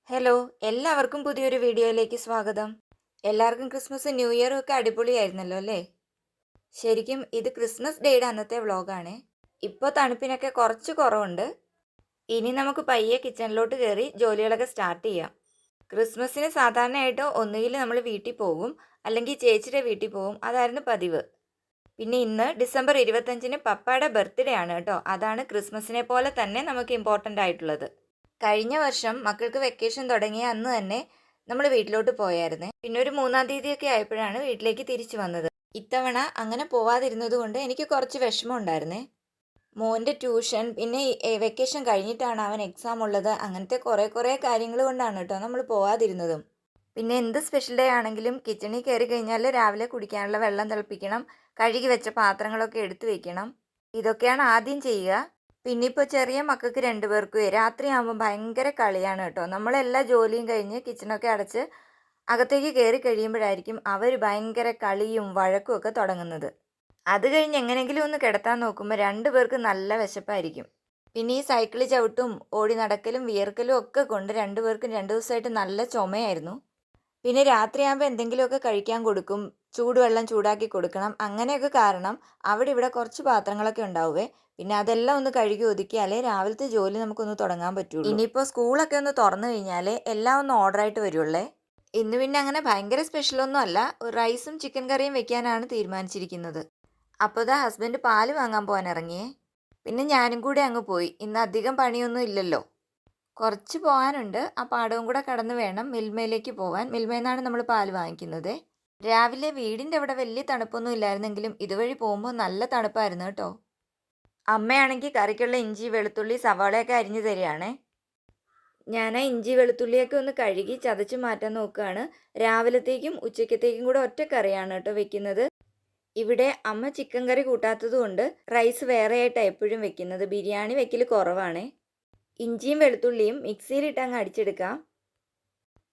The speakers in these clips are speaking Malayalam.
ഹലോ, എല്ലാവർക്കും പുതിയൊരു വീഡിയോയിലേക്ക് സ്വാഗതം. എല്ലാവർക്കും ക്രിസ്മസ് ന്യൂ ഇയറും ഒക്കെ അടിപൊളിയായിരുന്നല്ലോ അല്ലേ? ശരിക്കും ഇത് ക്രിസ്മസ് ഡേയുടെ അന്നത്തെ വ്ളോഗാണ്. ഇപ്പോൾ തണുപ്പിനൊക്കെ കുറച്ച് കുറവുണ്ട്. ഇനി നമുക്ക് പയ്യെ കിച്ചണിലോട്ട് കയറി ജോലികളൊക്കെ സ്റ്റാർട്ട് ചെയ്യാം. ക്രിസ്മസിന് സാധാരണയായിട്ട് ഒന്നുകിൽ നമ്മൾ വീട്ടിൽ പോകും, അല്ലെങ്കിൽ ചേച്ചിയുടെ വീട്ടിൽ പോകും. അതായിരുന്നു പതിവ്. പിന്നെ ഇന്ന് ഡിസംബർ 25-ന് പപ്പയുടെ ബർത്ത്ഡേ ആണ് കേട്ടോ. അതാണ് ക്രിസ്മസിനെ പോലെ തന്നെ നമുക്ക് ഇമ്പോർട്ടൻ്റ് ആയിട്ടുള്ളത്. കഴിഞ്ഞ വർഷം മക്കൾക്ക് വെക്കേഷൻ തുടങ്ങിയ അന്ന് തന്നെ നമ്മൾ വീട്ടിലോട്ട് പോയായിരുന്നേ. പിന്നെ ഒരു 3-ാം തീയതിയൊക്കെ ആയപ്പോഴാണ് വീട്ടിലേക്ക് തിരിച്ചു വന്നത്. ഇത്തവണ അങ്ങനെ പോവാതിരുന്നത് കൊണ്ട് എനിക്ക് കുറച്ച് വിഷമം ഉണ്ടായിരുന്നേ. മോൻ്റെ ട്യൂഷൻ, പിന്നെ വെക്കേഷൻ കഴിഞ്ഞിട്ടാണ് അവൻ എക്സാം ഉള്ളത്. അങ്ങനത്തെ കുറേ കാര്യങ്ങൾ കൊണ്ടാണ് കേട്ടോ നമ്മൾ പോവാതിരുന്നതും. പിന്നെ എന്ത് സ്പെഷ്യൽ ഡേ ആണെങ്കിലും കിച്ചണിൽ കയറി കഴിഞ്ഞാൽ രാവിലെ കുടിക്കാനുള്ള വെള്ളം തിളപ്പിക്കണം, കഴുകി വെച്ച പാത്രങ്ങളൊക്കെ എടുത്തു വെക്കണം. ഇതൊക്കെയാണ് ആദ്യം ചെയ്യുക. പിന്നെ ഇപ്പോൾ ചെറിയ മക്കൾക്ക് 2 പേർക്കും രാത്രിയാകുമ്പോൾ ഭയങ്കര കളിയാണ് കേട്ടോ. നമ്മളെല്ലാ ജോലിയും കഴിഞ്ഞ് കിച്ചണൊക്കെ അടച്ച് അകത്തേക്ക് കയറി കഴിയുമ്പോഴായിരിക്കും അവർ ഭയങ്കര കളിയും വഴക്കും ഒക്കെ തുടങ്ങുന്നത്. അത് കഴിഞ്ഞ് എങ്ങനെയെങ്കിലും ഒന്ന് കിടത്താൻ നോക്കുമ്പോൾ 2 പേർക്ക് നല്ല വിശപ്പായിരിക്കും. പിന്നെ ഈ സൈക്കിൾ ചവിട്ടും ഓടി നടക്കലും വിയർക്കലും ഒക്കെ കൊണ്ട് 2 പേർക്കും 2 ദിവസമായിട്ട് നല്ല ചുമയായിരുന്നു. പിന്നെ രാത്രിയാകുമ്പോൾ എന്തെങ്കിലുമൊക്കെ കഴിക്കാൻ കൊടുക്കും, ചൂടുവെള്ളം ചൂടാക്കി കൊടുക്കണം. അങ്ങനെയൊക്കെ കാരണം അവിടെ ഇവിടെ കുറച്ച് പാത്രങ്ങളൊക്കെ ഉണ്ടാവുമേ. പിന്നെ അതെല്ലാം ഒന്ന് കഴുകി ഒതുക്കിയാലേ രാവിലത്തെ ജോലി നമുക്കൊന്ന് തുടങ്ങാൻ പറ്റുള്ളൂ. ഇനിയിപ്പോൾ സ്കൂളൊക്കെ ഒന്ന് തുറന്നു കഴിഞ്ഞാൽ എല്ലാം ഒന്ന് ഓർഡറായിട്ട് വരുള്ളേ. ഇന്ന് പിന്നെ അങ്ങനെ ഭയങ്കര സ്പെഷ്യലൊന്നും അല്ല, റൈസും ചിക്കൻ കറിയും വെക്കാനാണ് തീരുമാനിച്ചിരിക്കുന്നത്. അപ്പോൾ ഇതാ ഹസ്ബൻഡ് പാല് വാങ്ങാൻ പോകാൻ ഇറങ്ങിയേ. പിന്നെ ഞാനും കൂടെ അങ്ങ് പോയി. ഇന്ന് അധികം പണിയൊന്നും ഇല്ലല്ലോ. കുറച്ച് പോകാനുണ്ട്. ആ പാടവും കൂടെ കടന്ന് വേണം മിൽമയിലേക്ക് പോകാൻ. മിൽമയിൽ നിന്നാണ് നമ്മൾ പാല് വാങ്ങിക്കുന്നത്. രാവിലെ വീടിൻ്റെ അവിടെ വലിയ തണുപ്പൊന്നും ഇല്ലായിരുന്നെങ്കിലും ഇതുവഴി പോകുമ്പോൾ നല്ല തണുപ്പായിരുന്നു കേട്ടോ. അമ്മയാണെങ്കിൽ കറിക്കുള്ള ഇഞ്ചി വെളുത്തുള്ളി സവാളയൊക്കെ അരിഞ്ഞു തരികയാണേ. ഞാൻ ആ ഇഞ്ചി വെളുത്തുള്ളിയൊക്കെ ഒന്ന് കഴുകി ചതച്ച് മാറ്റാൻ നോക്കുകയാണ്. രാവിലത്തേക്കും ഉച്ചക്കത്തേക്കും കൂടെ ഒറ്റ കറിയാണ് കേട്ടോ വെക്കുന്നത്. ഇവിടെ അമ്മ ചിക്കൻ കറി കൂട്ടാത്തത് കൊണ്ട് റൈസ് വേറെ ആയിട്ടാണ് എപ്പോഴും വെക്കുന്നത്. ബിരിയാണി വെക്കൽ കുറവാണേ. ഇഞ്ചിയും വെളുത്തുള്ളിയും മിക്സിയിലിട്ട് അങ്ങ് അടിച്ചെടുക്കാം.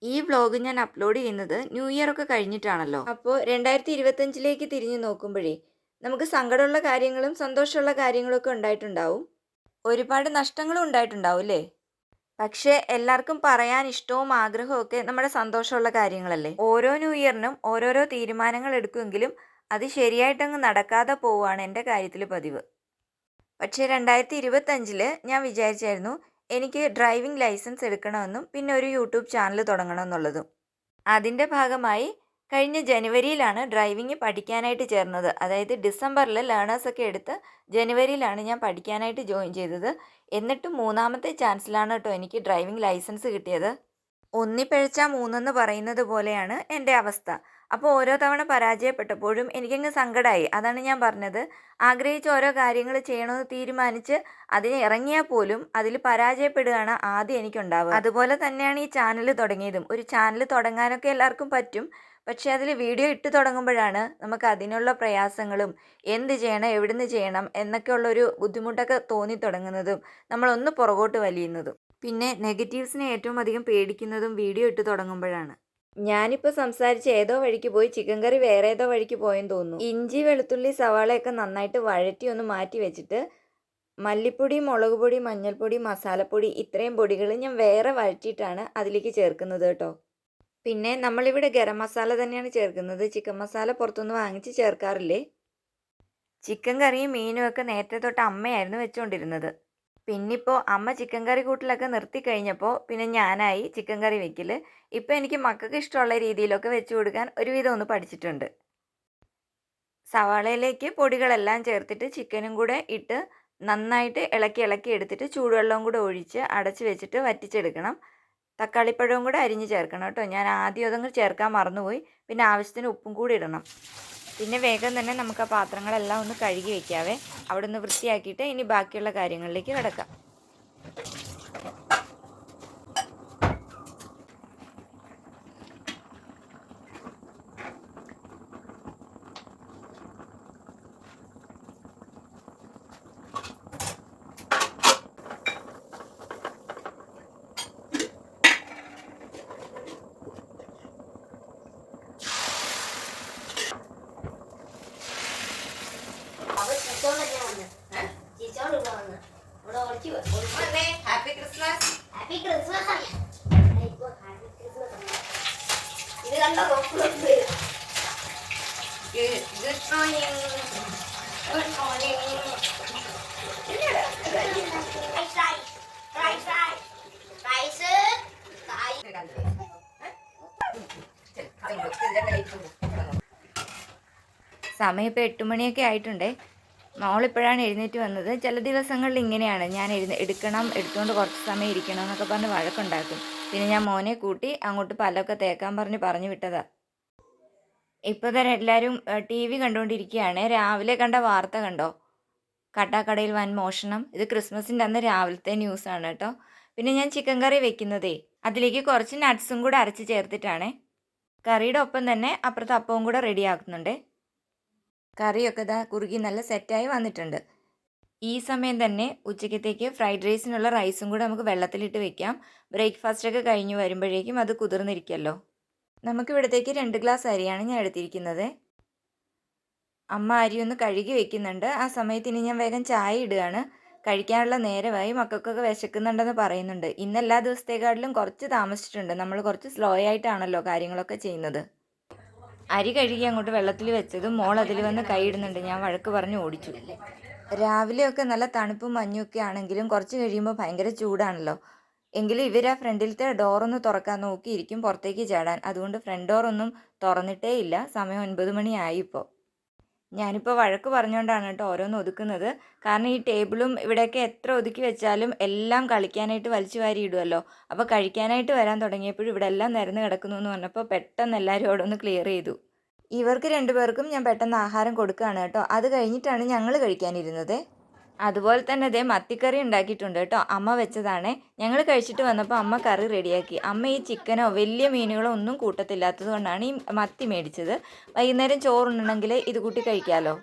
ഈ വ്ളോഗ് ഞാൻ അപ്ലോഡ് ചെയ്യുന്നത് ന്യൂ ഇയർ ഒക്കെ കഴിഞ്ഞിട്ടാണല്ലോ. അപ്പോൾ 2025-ലേക്ക് തിരിഞ്ഞു നോക്കുമ്പോഴേ നമുക്ക് സങ്കടമുള്ള കാര്യങ്ങളും സന്തോഷമുള്ള കാര്യങ്ങളും ഒക്കെ ഉണ്ടായിട്ടുണ്ടാവും. ഒരുപാട് നഷ്ടങ്ങളും ഉണ്ടായിട്ടുണ്ടാവും അല്ലേ? പക്ഷേ എല്ലാവർക്കും പറയാൻ ഇഷ്ടവും ആഗ്രഹവും ഒക്കെ നമ്മുടെ സന്തോഷമുള്ള കാര്യങ്ങളല്ലേ. ഓരോ ന്യൂ ഇയറിനും ഓരോരോ തീരുമാനങ്ങൾ എടുക്കുമെങ്കിലും അത് ശരിയായിട്ടങ്ങ് നടക്കാതെ പോവുകയാണ് എൻ്റെ കാര്യത്തിൽ പതിവ്. പക്ഷേ 2025-ൽ ഞാൻ വിചാരിച്ചായിരുന്നു എനിക്ക് ഡ്രൈവിംഗ് ലൈസൻസ് എടുക്കണമെന്നും പിന്നെ ഒരു യൂട്യൂബ് ചാനൽ തുടങ്ങണമെന്നുള്ളതും. അതിൻ്റെ ഭാഗമായി കഴിഞ്ഞ ജനുവരിയിലാണ് ഡ്രൈവിംഗ് പഠിക്കാനായിട്ട് ചേർന്നത്. അതായത് ഡിസംബറിൽ ലേണേഴ്സൊക്കെ എടുത്ത് ജനുവരിയിലാണ് ഞാൻ പഠിക്കാനായിട്ട് ജോയിൻ ചെയ്തത്. എന്നിട്ടും 3-ാമത്തെ ചാൻസിലാണ് കേട്ടോ എനിക്ക് ഡ്രൈവിംഗ് ലൈസൻസ് കിട്ടിയത്. ഒന്നിപ്പിഴച്ച 3 പറയുന്നത് പോലെയാണ് എൻ്റെ അവസ്ഥ. അപ്പോൾ ഓരോ തവണ പരാജയപ്പെട്ടപ്പോഴും എനിക്കങ്ങ് സങ്കടമായി. അതാണ് ഞാൻ പറഞ്ഞത്, ആഗ്രഹിച്ച ഓരോ കാര്യങ്ങൾ ചെയ്യണമെന്ന് തീരുമാനിച്ച് അതിന് ഇറങ്ങിയാൽ പോലും അതിൽ പരാജയപ്പെടുകയാണ് ആദ്യം എനിക്കുണ്ടാവുക. അതുപോലെ തന്നെയാണ് ഈ ചാനൽ തുടങ്ങിയതും. ഒരു ചാനൽ തുടങ്ങാനൊക്കെ എല്ലാവർക്കും പറ്റും, പക്ഷേ അതിൽ വീഡിയോ ഇട്ട് തുടങ്ങുമ്പോഴാണ് നമുക്ക് അതിനുള്ള പ്രയാസങ്ങളും എന്ത് ചെയ്യണം എവിടുന്ന് ചെയ്യണം എന്നൊക്കെയുള്ളൊരു ബുദ്ധിമുട്ടൊക്കെ തോന്നി തുടങ്ങുന്നതും നമ്മളൊന്ന് പുറകോട്ട് വലിയുന്നതും. പിന്നെ നെഗറ്റീവ്സിനെ ഏറ്റവും അധികം പേടിക്കുന്നതും വീഡിയോ ഇട്ട് തുടങ്ങുമ്പോഴാണ്. ഞാനിപ്പോൾ സംസാരിച്ച് ഏതോ വഴിക്ക് പോയി ചിക്കൻ കറി വേറെ ഏതോ വഴിക്ക് പോയെന്ന് തോന്നുന്നു. ഇഞ്ചി വെളുത്തുള്ളി സവാളയൊക്കെ നന്നായിട്ട് വഴറ്റി ഒന്ന് മാറ്റി വെച്ചിട്ട് മല്ലിപ്പൊടി മുളക് പൊടി മഞ്ഞൾപ്പൊടി മസാലപ്പൊടി ഇത്രയും പൊടികൾ ഞാൻ വേറെ വഴറ്റിയിട്ടാണ് അതിലേക്ക് ചേർക്കുന്നത് കേട്ടോ. പിന്നെ നമ്മളിവിടെ ഗരം മസാല തന്നെയാണ് ചേർക്കുന്നത്. ചിക്കൻ മസാല പുറത്തുനിന്ന് വാങ്ങിച്ച് ചേർക്കാറില്ലേ. ചിക്കൻ കറിയും മീനും ഒക്കെ നേരത്തെ തൊട്ട് അമ്മയായിരുന്നു വെച്ചുകൊണ്ടിരുന്നത്. പിന്നിപ്പോൾ അമ്മ ചിക്കൻ കറി കൂട്ടിലൊക്കെ നിർത്തി കഴിഞ്ഞപ്പോൾ പിന്നെ ഞാനായി ചിക്കൻ കറി വെക്കൽ. ഇപ്പോൾ എനിക്ക് മക്കൾക്ക് ഇഷ്ടമുള്ള രീതിയിലൊക്കെ വെച്ച് കൊടുക്കാൻ ഒരുവിധം ഒന്ന് പഠിച്ചിട്ടുണ്ട്. സവാളയിലേക്ക് പൊടികളെല്ലാം ചേർത്തിട്ട് ചിക്കനും കൂടെ ഇട്ട് നന്നായിട്ട് ഇളക്കി എടുത്തിട്ട് ചൂടുവെള്ളവും കൂടെ ഒഴിച്ച് അടച്ച് വെച്ചിട്ട് വറ്റിച്ചെടുക്കണം. തക്കാളിപ്പഴവും കൂടെ അരിഞ്ഞ് ചേർക്കണം കേട്ടോ. ഞാൻ ആദ്യം അതങ്ങ് ചേർക്കാൻ മറന്നുപോയി. പിന്നെ ആവശ്യത്തിന് ഉപ്പും കൂടി ഇടണം. പിന്നെ വേഗം തന്നെ നമുക്ക് ആ പാത്രങ്ങളെല്ലാം ഒന്ന് കഴുകി വെക്കാവേ. അവിടെ നിന്ന് വൃത്തിയാക്കിയിട്ട് ഇനി ബാക്കിയുള്ള കാര്യങ്ങളിലേക്ക് കിടക്കാം. Happy Christmas. Happy Christmas. സമയം ഇപ്പോൾ 8 മണിയൊക്കെ ആയിട്ടുണ്ടേ. മോളിപ്പോഴാണ് എഴുന്നേറ്റ് വന്നത്. ചില ദിവസങ്ങളിൽ ഇങ്ങനെയാണ്, ഞാൻ എടുത്തുകൊണ്ട് കുറച്ച് സമയം ഇരിക്കണം എന്നൊക്കെ പറഞ്ഞ് വഴക്കുണ്ടാക്കും. പിന്നെ ഞാൻ മോനെ കൂട്ടി അങ്ങോട്ട് പല്ലൊക്കെ തേക്കാൻ പറഞ്ഞു വിട്ടതാ. ഇപ്പോൾ തന്നെ എല്ലാവരും ടി വി കണ്ടുകൊണ്ടിരിക്കുകയാണ്. രാവിലെ കണ്ട വാർത്ത കണ്ടോ? കട്ടാക്കടയിൽ വൻ മോഷണം. ഇത് ക്രിസ്മസിൻ്റെ അന്ന് രാവിലത്തെ ന്യൂസാണ് കേട്ടോ. പിന്നെ ഞാൻ ചിക്കൻ കറി വെക്കുന്നതേ അതിലേക്ക് കുറച്ച് നട്ട്സും കൂടെ അരച്ച് ചേർത്തിട്ടാണ്. കറിയുടെ ഒപ്പം തന്നെ അപ്പുറത്ത് അപ്പവും കൂടെ റെഡിയാക്കുന്നുണ്ട്. കറിയൊക്കെ ഇതാ കുറുകി നല്ല സെറ്റായി വന്നിട്ടുണ്ട്. ഈ സമയം തന്നെ ഉച്ചക്കത്തേക്ക് ഫ്രൈഡ് റൈസിനുള്ള റൈസും കൂടെ നമുക്ക് വെള്ളത്തിലിട്ട് വെക്കാം. ബ്രേക്ക്ഫാസ്റ്റൊക്കെ കഴിഞ്ഞ് വരുമ്പോഴേക്കും അത് കുതിർന്നിരിക്കുമല്ലോ. നമുക്കിവിടത്തേക്ക് 2 ഗ്ലാസ് അരിയാണ് ഞാൻ എടുത്തിരിക്കുന്നത്. അമ്മ അരി ഒന്ന് കഴുകി വെക്കുന്നുണ്ട്. ആ സമയത്ത് ഇനി ഞാൻ വേഗം ചായ ഇടുകയാണ്. കഴിക്കാനുള്ള നേരമായി. മക്കൾക്കൊക്കെ വിശക്കുന്നുണ്ടെന്ന് പറയുന്നുണ്ട്. ഇന്നെല്ലാ ദിവസത്തേക്കാട്ടിലും കുറച്ച് താമസിച്ചിട്ടുണ്ട്. നമ്മൾ കുറച്ച് സ്ലോ ആയിട്ടാണല്ലോ കാര്യങ്ങളൊക്കെ ചെയ്യുന്നത്. അരി കഴുകി അങ്ങോട്ട് വെള്ളത്തിൽ വെച്ചതും മോൾ അതിൽ വന്ന് കൈയിടുന്നുണ്ട്. ഞാൻ വഴക്ക് പറഞ്ഞ് ഓടിച്ചു. രാവിലെയൊക്കെ നല്ല തണുപ്പും മഞ്ഞുമൊക്കെ ആണെങ്കിലും കുറച്ച് കഴിയുമ്പോൾ ഭയങ്കര ചൂടാണല്ലോ. എങ്കിലും ഇവർ ആ ഫ്രണ്ടിലത്തെ ഡോറൊന്ന് തുറക്കാൻ നോക്കിയിരിക്കും പുറത്തേക്ക് ചാടാൻ. അതുകൊണ്ട് ഫ്രണ്ട് ഡോറൊന്നും തുറന്നിട്ടേ ഇല്ല. സമയം 9 മണിയായി ഇപ്പോൾ. ഞാനിപ്പോൾ വഴക്ക് പറഞ്ഞുകൊണ്ടാണ് കേട്ടോ ഓരോന്ന് ഒതുക്കുന്നത്. കാരണം ഈ ടേബിളും ഇവിടെയൊക്കെ എത്ര ഒതുക്കി വെച്ചാലും എല്ലാം കളിക്കാനായിട്ട് വലിച്ചു വാരി ഇടുമല്ലോ. അപ്പോൾ കഴിക്കാനായിട്ട് വരാൻ തുടങ്ങിയപ്പോഴും ഇവിടെ എല്ലാം നിരന്ന് കിടക്കുന്നു എന്ന് പറഞ്ഞപ്പോൾ പെട്ടെന്ന് എല്ലാവരും അവിടെ ഒന്ന് ക്ലിയർ ചെയ്തു. ഇവർക്ക് 2 പേർക്കും ഞാൻ പെട്ടെന്ന് ആഹാരം കൊടുക്കുകയാണ് കേട്ടോ. അത് കഴിഞ്ഞിട്ടാണ് ഞങ്ങൾ കഴിക്കാനിരുന്നത്. അതുപോലെ തന്നെ ദേ മത്തിക്കറി ഉണ്ടാക്കിയിട്ടുണ്ട് കേട്ടോ. അമ്മ വെച്ചതാണേ. ഞങ്ങൾ കഴിച്ചിട്ട് വന്നപ്പോൾ അമ്മ കറി റെഡിയാക്കി. അമ്മ ഈ ചിക്കനോ വലിയ മീനുകളോ ഒന്നും കൂട്ടത്തില്ലാത്തത് കൊണ്ടാണ് ഈ മത്തി മേടിച്ചത്. വൈകുന്നേരം ചോറുണ്ടെങ്കിൽ ഇത് കൂട്ടി കഴിക്കാമല്ലോ.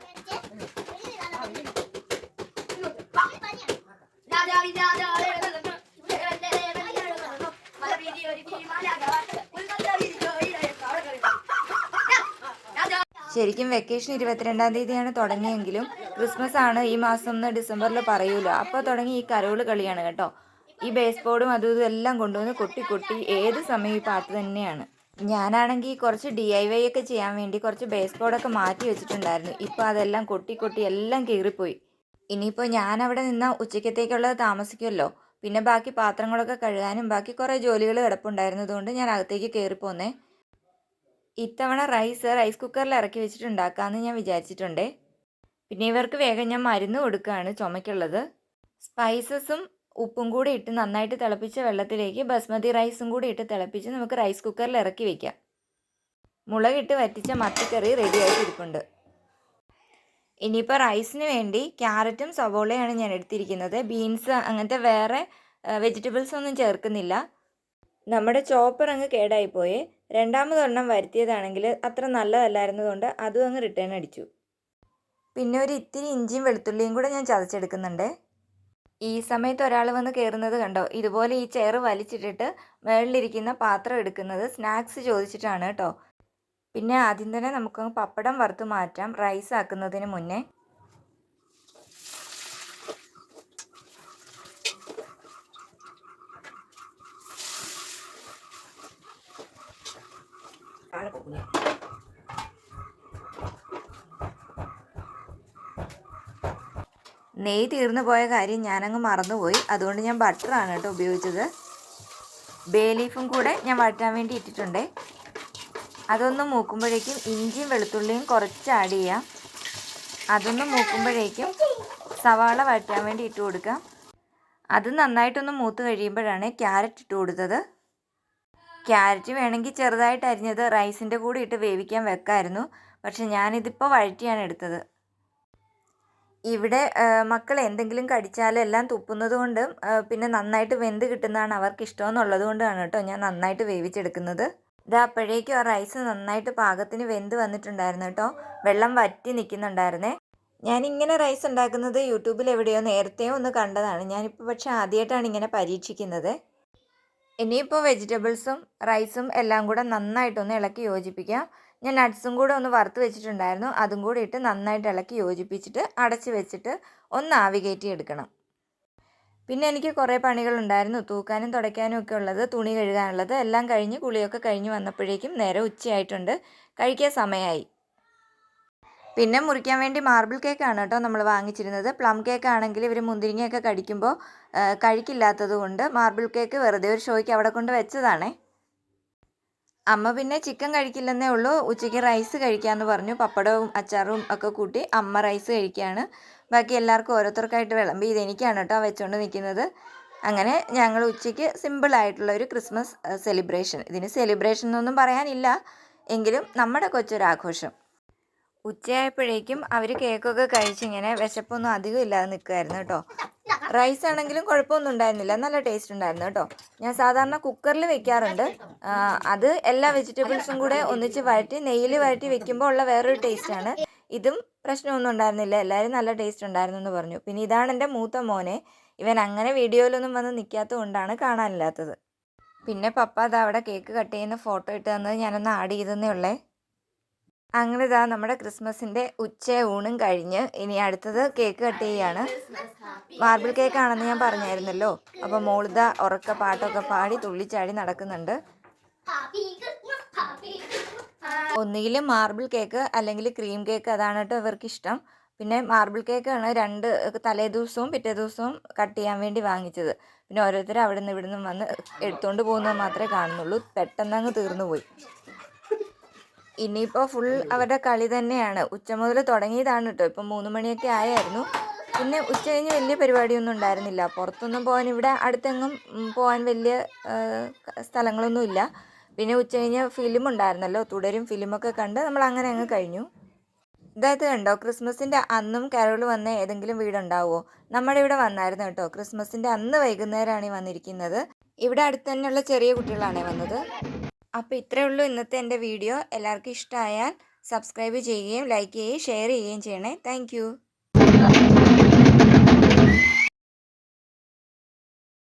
ശരിക്കും വെക്കേഷൻ 22-ാം തീയതിയാണ് തുടങ്ങിയെങ്കിലും ക്രിസ്മസ് ആണ് ഈ മാസം എന്ന് ഡിസംബറിൽ പറയൂല. അപ്പോൾ തുടങ്ങി ഈ കരോള് കളിയാണ് കേട്ടോ. ഈ ബേസ് ബോർഡും അതും ഇതും എല്ലാം കൊണ്ടുവന്ന് കൊട്ടി ഏത് സമയം ഈ പാട്ട് തന്നെയാണ്. ഞാനാണെങ്കിൽ കുറച്ച് DIY ഒക്കെ ചെയ്യാൻ വേണ്ടി കുറച്ച് ബേസ് ബോർഡൊക്കെ മാറ്റി വെച്ചിട്ടുണ്ടായിരുന്നു. ഇപ്പോൾ അതെല്ലാം കൊട്ടി എല്ലാം കീറിപ്പോയി. ഇനിയിപ്പോൾ ഞാനവിടെ നിന്നാൽ ഉച്ചക്കത്തേക്കുള്ളത് താമസിക്കുമല്ലോ. പിന്നെ ബാക്കി പാത്രങ്ങളൊക്കെ കഴുകാനും ബാക്കി കുറേ ജോലികൾ കിടപ്പുണ്ടായിരുന്നതുകൊണ്ട് ഞാൻ അകത്തേക്ക് കയറിപ്പോന്നേ. ഇത്തവണ റൈസ് കുക്കറിൽ ഇറക്കി വെച്ചിട്ടുണ്ടാക്കാമെന്ന് ഞാൻ വിചാരിച്ചിട്ടുണ്ടേ. പിന്നെ ഇവർക്ക് വേഗം ഞാൻ മരുന്ന് കൊടുക്കുകയാണ് ചുമയ്ക്കുള്ളത്. സ്പൈസസും ഉപ്പും കൂടി ഇട്ട് നന്നായിട്ട് തിളപ്പിച്ച വെള്ളത്തിലേക്ക് ബസ്മതി റൈസും കൂടി ഇട്ട് തിളപ്പിച്ച് നമുക്ക് റൈസ് കുക്കറിൽ ഇറക്കി വയ്ക്കാം. മുളകിട്ട് വറ്റിച്ച മത്തിക്കറി റെഡിയായിട്ട് ഇരിപ്പുണ്ട്. ഇനിയിപ്പോൾ റൈസിന് വേണ്ടി ക്യാരറ്റും സവോളയാണ് ഞാൻ എടുത്തിരിക്കുന്നത്. ബീൻസ് അങ്ങനത്തെ വേറെ വെജിറ്റബിൾസ് ഒന്നും ചേർക്കുന്നില്ല. നമ്മുടെ ചോപ്പർ അങ്ങ് കേടായിപ്പോയേ. രണ്ടാമതൊരെണ്ണം വരുത്തിയതാണെങ്കിൽ അത്ര നല്ലതല്ലായിരുന്നതുകൊണ്ട് അതും അങ്ങ് റിട്ടേൺ അടിച്ചു. പിന്നെ ഒരു ഇത്തിരി ഇഞ്ചിയും വെളുത്തുള്ളിയും കൂടെ ഞാൻ ചതച്ചെടുക്കുന്നുണ്ട്. ഈ സമയത്ത് ഒരാൾ വന്ന് കയറുന്നത് കണ്ടോ? ഇതുപോലെ ഈ ചെയർ വലിച്ചിട്ടിട്ട് മുകളിലിരിക്കുന്ന പാത്രം എടുക്കുന്നത് സ്നാക്സ് ചോദിച്ചിട്ടാണ് കേട്ടോ. പിന്നെ ആദ്യം തന്നെ നമുക്ക് പപ്പടം വറുത്ത് മാറ്റാം റൈസ് ആക്കുന്നതിന് മുന്നേ. നെയ്യ് തീർന്നു പോയ കാര്യം ഞാനങ്ങ് മറന്നുപോയി. അതുകൊണ്ട് ഞാൻ ബട്ടറാണ് കേട്ടോ ഉപയോഗിച്ചത്. ബേ ലീഫും കൂടെ ഞാൻ വഴറ്റാൻ വേണ്ടി ഇട്ടിട്ടുണ്ട്. അതൊന്ന് മൂക്കുമ്പോഴേക്കും ഇഞ്ചിയും വെളുത്തുള്ളിയും കുറച്ച് ആഡ് ചെയ്യാം. അതൊന്ന് മൂക്കുമ്പോഴേക്കും സവാള വഴറ്റാൻ വേണ്ടി ഇട്ട് കൊടുക്കാം. അത് നന്നായിട്ടൊന്ന് മൂത്ത് കഴിയുമ്പോഴാണ് ക്യാരറ്റ് ഇട്ട് കൊടുത്തത്. ക്യാരറ്റ് വേണമെങ്കിൽ ചെറുതായിട്ട് അരിഞ്ഞത് റൈസിൻ്റെ കൂടെ ഇട്ട് വേവിക്കാൻ വെക്കാമായിരുന്നു. പക്ഷെ ഞാനിതിപ്പോൾ വഴറ്റിയാണ് എടുത്തത്. ഇവിടെ മക്കൾ എന്തെങ്കിലും കടിച്ചാൽ എല്ലാം തുപ്പുന്നത് കൊണ്ടും പിന്നെ നന്നായിട്ട് വെന്ത് കിട്ടുന്നതാണ് അവർക്ക് ഇഷ്ടമെന്നുള്ളത് കൊണ്ടാണ് കേട്ടോ ഞാൻ നന്നായിട്ട് വേവിച്ചെടുക്കുന്നത്. ഇത് അപ്പോഴേക്കും ആ റൈസ് നന്നായിട്ട് പാകത്തിന് വെന്ത് വന്നിട്ടുണ്ടായിരുന്നു കേട്ടോ. വെള്ളം വറ്റി നിൽക്കുന്നുണ്ടായിരുന്നേ. ഞാനിങ്ങനെ റൈസ് ഉണ്ടാക്കുന്നത് യൂട്യൂബിൽ എവിടെയോ നേരത്തെ ഒന്ന് കണ്ടതാണ്. ഞാനിപ്പോൾ പക്ഷേ ആദ്യമായിട്ടാണ് ഇങ്ങനെ പരീക്ഷിക്കുന്നത്. ഇനിയിപ്പോൾ വെജിറ്റബിൾസും റൈസും എല്ലാം കൂടെ നന്നായിട്ടൊന്ന് ഇളക്കി യോജിപ്പിക്കാം. ഞാൻ നട്ട്സും കൂടെ ഒന്ന് വറുത്ത് വെച്ചിട്ടുണ്ടായിരുന്നു. അതും കൂടി ഇട്ട് നന്നായിട്ട് ഇളക്കി യോജിപ്പിച്ചിട്ട് അടച്ച് വെച്ചിട്ട് ഒന്ന് ആവി കയറ്റി എടുക്കണം. പിന്നെ എനിക്ക് കുറേ പണികളുണ്ടായിരുന്നു. തൂക്കാനും തുടയ്ക്കാനും ഒക്കെ ഉള്ളത്, തുണി കഴുകാനുള്ളത് എല്ലാം കഴിഞ്ഞ് കുളിയൊക്കെ കഴിഞ്ഞ് വന്നപ്പോഴേക്കും നേരെ ഉച്ചയായിട്ടുണ്ട്. കഴിക്കാൻ സമയമായി. പിന്നെ മുറിക്കാൻ വേണ്ടി മാർബിൾ കേക്കാണ് കേട്ടോ നമ്മൾ വാങ്ങിച്ചിരുന്നത്. പ്ലം കേക്ക് ആണെങ്കിൽ ഇവർ മുന്തിരിങ്ങയൊക്കെ കടിക്കുമ്പോൾ കഴിക്കില്ലാത്തത് കൊണ്ട് മാർബിൾ കേക്ക് വെറുതെ ഒരു ഷോയ്ക്ക് അവിടെ കൊണ്ട് വെച്ചതാണേ. അമ്മ പിന്നെ ചിക്കൻ കഴിക്കില്ലെന്നേ ഉള്ളൂ. ഉച്ചയ്ക്ക് റൈസ് കഴിക്കാമെന്ന് പറഞ്ഞു. പപ്പടവും അച്ചാറും ഒക്കെ കൂട്ടി അമ്മ റൈസ് കഴിക്കുകയാണ്. ബാക്കി എല്ലാവർക്കും ഓരോരുത്തർക്കായിട്ട് വിളമ്പി. ഇതെനിക്കാണ് കേട്ടോ വെച്ചുകൊണ്ട് നിൽക്കുന്നത്. അങ്ങനെ ഞങ്ങൾ ഉച്ചയ്ക്ക് സിമ്പിളായിട്ടുള്ള ഒരു ക്രിസ്മസ് സെലിബ്രേഷൻ. ഇതിന് സെലിബ്രേഷൻ എന്നൊന്നും പറയാനില്ല, എങ്കിലും നമ്മുടെ കൊച്ചൊരാഘോഷം. ഉച്ചയായപ്പോഴേക്കും അവർ കേക്കൊക്കെ കഴിച്ചിങ്ങനെ വിശപ്പൊന്നും അധികം ഇല്ലാതെ നിൽക്കുമായിരുന്നു കേട്ടോ. റൈസ് ആണെങ്കിലും കുഴപ്പമൊന്നും ഉണ്ടായിരുന്നില്ല, നല്ല ടേസ്റ്റ് ഉണ്ടായിരുന്നു കേട്ടോ. ഞാൻ സാധാരണ കുക്കറിൽ വെക്കാറുണ്ട്. അത് എല്ലാ വെജിറ്റബിൾസും കൂടെ ഒന്നിച്ച് വഴറ്റി നെയ്യിൽ വഴറ്റി വെക്കുമ്പോൾ ഉള്ള വേറൊരു ടേസ്റ്റാണ്. ഇതും പ്രശ്നമൊന്നും ഉണ്ടായിരുന്നില്ല, എല്ലാവരും നല്ല ടേസ്റ്റ് ഉണ്ടായിരുന്നു എന്ന് പറഞ്ഞു. പിന്നെ ഇതാണ് എൻ്റെ മൂത്ത മോനെ. ഇവൻ അങ്ങനെ വീഡിയോയിലൊന്നും വന്ന് നിൽക്കാത്തത് കൊണ്ടാണ് കാണാനില്ലാത്തത്. പിന്നെ പപ്പ അത് അവിടെ കേക്ക് കട്ട് ചെയ്യുന്ന ഫോട്ടോ ഇട്ട് തന്നത് ഞാനൊന്ന് ആഡ് ചെയ്തെന്നേ ഉള്ളേ. അങ്ങനെ ഇതാ നമ്മുടെ ക്രിസ്മസിൻ്റെ ഊണും കഴിഞ്ഞ് ഇനി അടുത്തത് കേക്ക് കട്ട് ചെയ്യുകയാണ്. മാർബിൾ കേക്കാണെന്ന് ഞാൻ പറഞ്ഞായിരുന്നല്ലോ. അപ്പോൾ മോളിത ഉറക്ക പാട്ടൊക്കെ പാടി തുള്ളിച്ചാടി നടക്കുന്നുണ്ട്. ഒന്നുകിൽ മാർബിൾ കേക്ക് അല്ലെങ്കിൽ ക്രീം കേക്ക്, അതാണ് കേട്ടോ ഇവർക്ക് ഇഷ്ടം. പിന്നെ മാർബിൾ കേക്കാണ് തലേ ദിവസവും പിറ്റേ ദിവസവും കട്ട് ചെയ്യാൻ വേണ്ടി വാങ്ങിച്ചത്. പിന്നെ ഓരോരുത്തർ അവിടെ നിന്ന് ഇവിടെ നിന്നും വന്ന് എടുത്തുകൊണ്ട് പോകുന്നത് മാത്രമേ കാണുന്നുള്ളൂ. പെട്ടെന്നങ്ങ് തീർന്നു പോയി. ഇനിയിപ്പോൾ ഫുൾ അവരുടെ കളി തന്നെയാണ്. ഉച്ച മുതൽ തുടങ്ങിയതാണ് കേട്ടോ. ഇപ്പം 3 മണിയൊക്കെ ആയായിരുന്നു. പിന്നെ ഉച്ച കഴിഞ്ഞ് വലിയ പരിപാടിയൊന്നും ഉണ്ടായിരുന്നില്ല. പുറത്തൊന്നും പോകാൻ, ഇവിടെ അടുത്തെങ്ങും പോകാൻ വലിയ സ്ഥലങ്ങളൊന്നുമില്ല. പിന്നെ ഉച്ച കഴിഞ്ഞ് ഫിലിം ഉണ്ടായിരുന്നല്ലോ, തുടരും ഫിലിമൊക്കെ കണ്ട് നമ്മൾ അങ്ങനെ അങ്ങ് കഴിഞ്ഞു. ഇതായത് കണ്ടോ, ക്രിസ്മസിൻ്റെ അന്നും കരോൾ വന്ന ഏതെങ്കിലും വീടുണ്ടാവുമോ? നമ്മുടെ ഇവിടെ വന്നായിരുന്നു കേട്ടോ. ക്രിസ്മസിൻ്റെ അന്ന് വൈകുന്നേരമാണ് ഈ വന്നിരിക്കുന്നത്. ഇവിടെ അടുത്ത് തന്നെയുള്ള ചെറിയ കുട്ടികളാണ് വന്നത്. അപ്പോൾ ഇത്രയേ ഉള്ളൂ ഇന്നത്തെ എൻ്റെ വീഡിയോ. എല്ലാവർക്കും ഇഷ്ടമായാൽ സബ്സ്ക്രൈബ് ചെയ്യുകയും ലൈക്ക് ചെയ്യുകയും ഷെയർ ചെയ്യുകയും ചെയ്യണേ. താങ്ക്